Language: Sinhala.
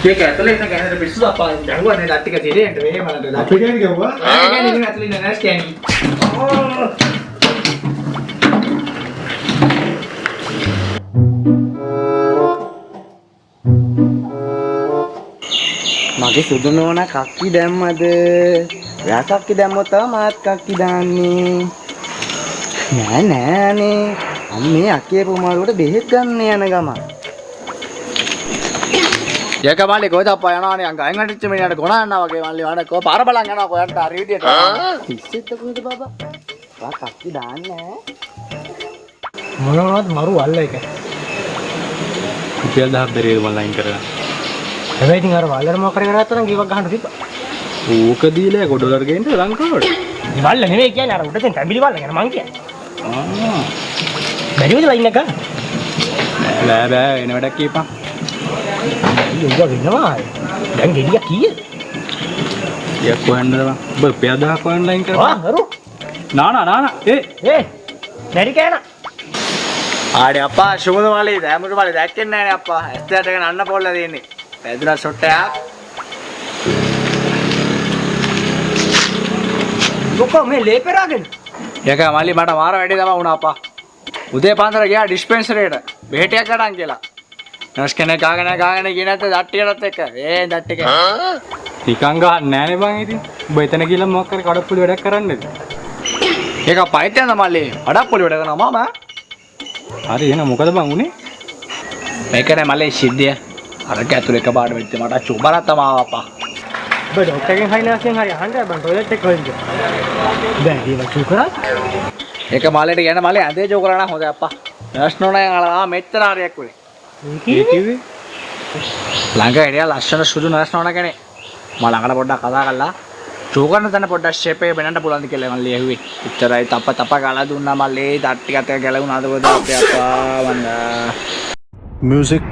ඒක ඇතුලේ ඉන්න කැනේට පිස්සු අප්පා දැඟුවනේ දත් ටික තිරේන්ට වෙහෙම බලන්න. අපි කියන්නේ කිව්වා. ඒ කියන්නේ ඉතින් ඇතුලේ ඉන්න නැස් කියන්නේ. මගේ සුදු නෝනා කක්කි දැම්මද? එයා කක්කි දැම්මොත් තමයි මාත් කක්කි දාන්නේ. නෑනේ. අම්මේ අක්කේ පුමාරුවට බෙහෙත් ගන්න යන ගම. ඒක මල්ලි කොහෙද අප්පා යනවානේ අංග අයින් හටිච්ච මිනිහට ගොනා වගේ මල්ලි වඩ කො පාර බලන් යනවා කොයන්ට හරි විදියට. ඉස්සෙත් කොහෙද බබා? වා කක්කි දාන්නේ මොනවද මරු අල්ල එක. රුපියල් 1000ක් බැරිද මම ලයින් කරගන්න. හැබැයි ඉතින් අර වල්ලර මොකක් කරගෙන ගත්තා නම් ගිවක් ගහන්න තිබ්බා. ඕක දීලා $1 ගේන්න ලංකාවට. මේ වල්ල නෙමෙයි කියන්නේ අර උඩ තියෙන තැඹිලි වල්ල ගැන මං කියන්නේ. බැරිවද ලයින් එක? බෑ එන වැඩක් කියපන්. යෝග වෙනවා. දැන් ගෙඩිය කීයද? යක් හොයන්නද බං. ඔබ රුපියල් 1000ක් හොයන්න ලයින් කරා. ආ හරු. නානා නැරි කෑන. ආඩේ අප්පා සුමුද මල්ලි දැමුරු මල්ලි දැක්කෙන්නේ නැහනේ අප්පා. ඇත්තට ගෙන අන්න පොල්ල දෙන්නේ. පැදුනා ෂොට් එකක්. මොකෝ මේ ලේපෙරාගෙන. ඒක මල්ලි මට මාර වැඩේ තමයි වුණා අප්පා. උදේ පාන්දර ගියා ඩිස්පෙන්සරියට බෙහෙටයක් ගන්න කියලා. නර්ස් කෙනෙක් ගාගෙන ගියේ නැත්නම් දට්ටියටත් එක්ක. ඒ දට්ටි එක. ටිකන් ගහන්න නෑනේ බං ඉතින්. ඔබ එතන ගිහලා මොකක් කර කඩප්පුලි වැඩක් කරන්නද? ඒක පයිත්‍යන්ද මල්ලි? අඩප්පොලි වැඩ කරනවා මාමා. හරි එහෙනම් මොකද බං උනේ? මේක නෑ මල්ලි සිද්ධිය. අර ඇතුලේ එක පාඩ වෙච්ච මට චුබරක් තමයි අප්පා. ඔබ ඩොක්ටර්ගෙන් හයිනාසෙන් හරි අහන්න බං ටොයිලට් එක හොයන්න. දැන් ඒක චුකරා. ඒක මල්ලිට කියන මල්ලි ඇඳේ ජෝ කරා නම් හොඳයි අප්පා. නර්ස් නෝනා ආ මෙච්චර හරියක් උනේ. ඒ කිව්වේ ළඟ හිටියා ලස්සන සුදු නර්ස් නෝනා කෙනෙක්. මම ළඟට පොඩ්ඩක් කතා කරලා චෝ කරන තැන පොඩ්ඩක් ෂේප් එක වෙනන්න පුළුවන්ද කියලා මල්ලි ඇහුවේ. එච්චරයි තප ගාලා දුන්නා මල්ලි. දත් ටිකත් ගැලවුණාද කොහෙද අපේ අප්පා වන්දා. Music